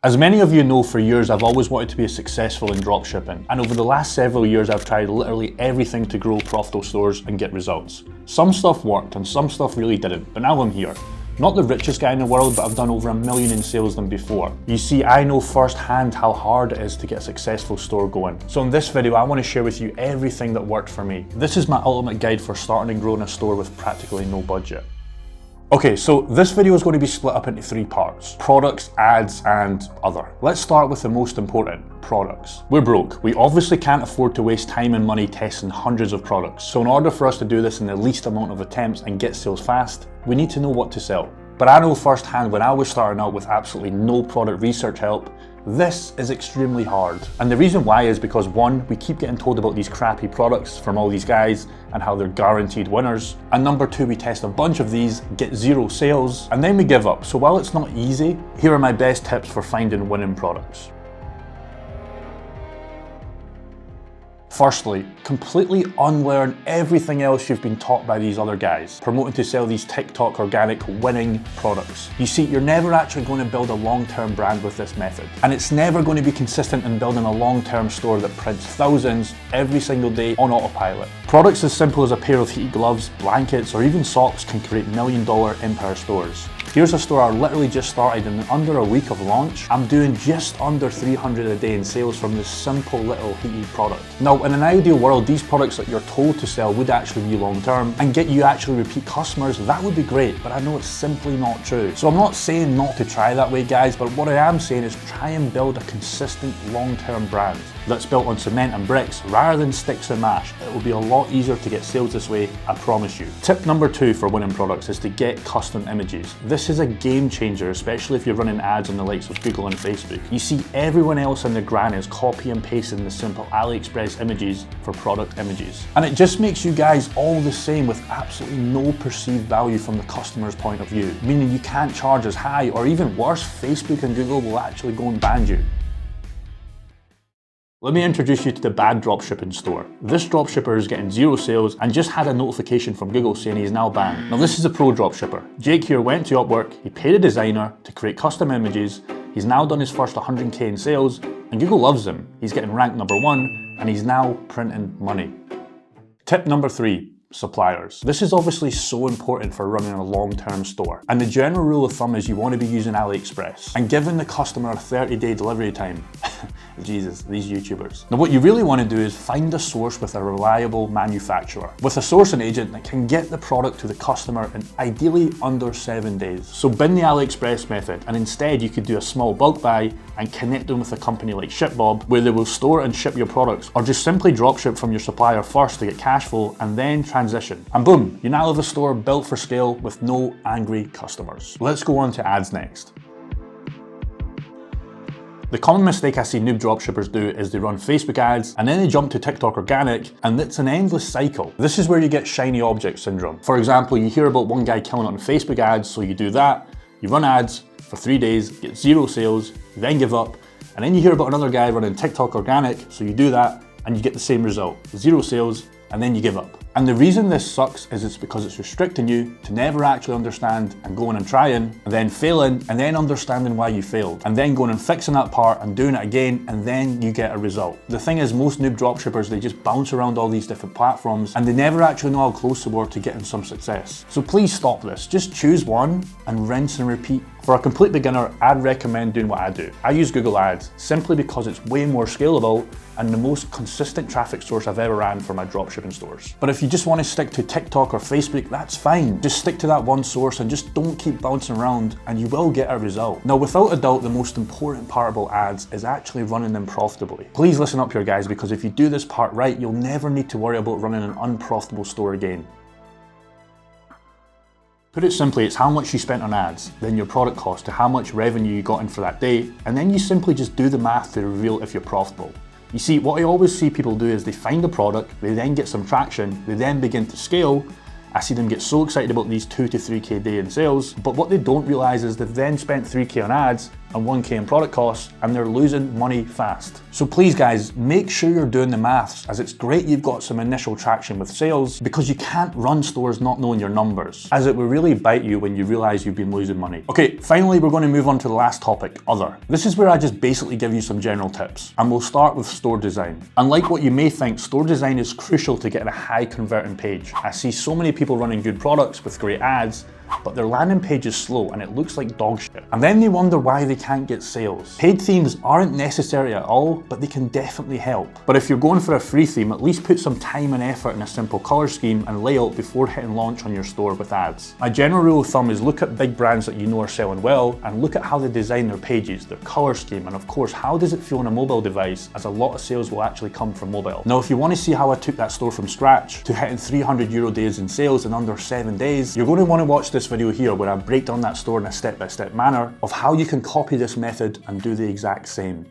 As many of you know, for years I've always wanted to be successful in dropshipping, and over the last several years I've tried literally everything to grow profitable stores and get results. Some stuff worked and some stuff really didn't, but now I'm here. Not the richest guy in the world, but I've done over $1 million in sales than before. You see, I know firsthand how hard it is to get a successful store going. So in this video, I want to share with you everything that worked for me. This is my ultimate guide for starting and growing a store with practically no budget. Okay, so this video is going to be split up into 3 parts: products, ads, and other. Let's start with the most important, products. We're broke. We obviously can't afford to waste time and money testing hundreds of products. So in order for us to do this in the least amount of attempts and get sales fast, we need to know what to sell. But I know firsthand, when I was starting out with absolutely no product research help, this is extremely hard. And the reason why is because 1, we keep getting told about these crappy products from all these guys and how they're guaranteed winners. And number 2, we test a bunch of these, get 0 sales, and then we give up. So while it's not easy, here are my best tips for finding winning products. Firstly, completely unlearn everything else you've been taught by these other guys, promoting to sell these TikTok organic winning products. You see, you're never actually going to build a long-term brand with this method, and it's never going to be consistent in building a long-term store that prints thousands every single day on autopilot. Products as simple as a pair of heated gloves, blankets, or even socks can create $1 million empire stores. Here's a store I literally just started, and in under a week of launch, I'm doing just under 300 a day in sales from this simple little heated product. Now, in an ideal world, these products that you're told to sell would actually be long-term and get you actually repeat customers. That would be great, but I know it's simply not true. So I'm not saying not to try that way, guys, but what I am saying is try and build a consistent long-term brand that's built on cement and bricks rather than sticks and mash. It will be a lot easier to get sales this way, I promise you. Tip number 2 for winning products is to get custom images. This is a game changer, especially if you're running ads on the likes of Google and Facebook. You see, everyone else in the gran is copy and pasting the simple AliExpress images for product images. And it just makes you guys all the same with absolutely no perceived value from the customer's point of view, meaning you can't charge as high, or even worse, Facebook and Google will actually go and ban you. Let me introduce you to the bad dropshipping store. This dropshipper is getting 0 sales and just had a notification from Google saying he's now banned. Now this is a pro dropshipper. Jake here went to Upwork, he paid a designer to create custom images, he's now done his first 100K in sales, and Google loves him. He's getting ranked number 1, and he's now printing money. Tip number 3. Suppliers. This is obviously so important for running a long-term store. And the general rule of thumb is you want to be using AliExpress and giving the customer a 30-day delivery time. Jesus, these YouTubers. Now what you really want to do is find a source with a reliable manufacturer, with a sourcing agent that can get the product to the customer in ideally under 7 days. So bin the AliExpress method, and instead you could do a small bulk buy and connect them with a company like ShipBob, where they will store and ship your products, or just simply dropship from your supplier first to get cash flow and then transition. And boom, you now have a store built for scale with no angry customers. Let's go on to ads next. The common mistake I see noob dropshippers do is they run Facebook ads and then they jump to TikTok organic, and it's an endless cycle. This is where you get shiny object syndrome. For example, you hear about one guy killing it on Facebook ads, so you do that, you run ads for 3 days, get 0 sales, then give up, and then you hear about another guy running TikTok organic, so you do that and you get the same result, 0 sales, and then you give up. And the reason this sucks is it's because it's restricting you to never actually understand and going and trying, and then failing, and then understanding why you failed, and then going and fixing that part and doing it again, and then you get a result. The thing is, most noob dropshippers, they just bounce around all these different platforms and they never actually know how close they were to getting some success. So please stop this. Just choose one and rinse and repeat. For a complete beginner, I'd recommend doing what I do. I use Google Ads simply because it's way more scalable and the most consistent traffic source I've ever ran for my dropshipping stores. But if you just want to stick to TikTok or Facebook, that's fine. Just stick to that one source and just don't keep bouncing around, and you will get a result. Now, without a doubt, the most important part about ads is actually running them profitably. Please listen up here, guys, because if you do this part right, you'll never need to worry about running an unprofitable store again. Put it simply, it's how much you spent on ads, then your product cost to how much revenue you got in for that day, and then you simply just do the math to reveal if you're profitable. You see, what I always see people do is they find a product, they then get some traction, they then begin to scale. I see them get so excited about these 2 to 3K a day in sales, but what they don't realize is they've then spent 3K on ads, and 1K in product costs, and they're losing money fast. So please guys, make sure you're doing the maths, as it's great you've got some initial traction with sales, because you can't run stores not knowing your numbers, as it will really bite you when you realize you've been losing money. Okay, finally we're going to move on to the last topic, other. This is where I just basically give you some general tips, and we'll start with store design. Unlike what you may think, store design is crucial to getting a high converting page. I see so many people running good products with great ads, but their landing page is slow and it looks like dog shit. And then they wonder why they can't get sales. Paid themes aren't necessary at all, but they can definitely help. But if you're going for a free theme, at least put some time and effort in a simple color scheme and layout before hitting launch on your store with ads. My general rule of thumb is look at big brands that you know are selling well and look at how they design their pages, their color scheme, and of course, how does it feel on a mobile device, as a lot of sales will actually come from mobile. Now, if you want to see how I took that store from scratch to hitting €300 days in sales in under 7 days, you're going to want to watch this video here where I break down that store in a step-by-step manner of how you can copy this method and do the exact same.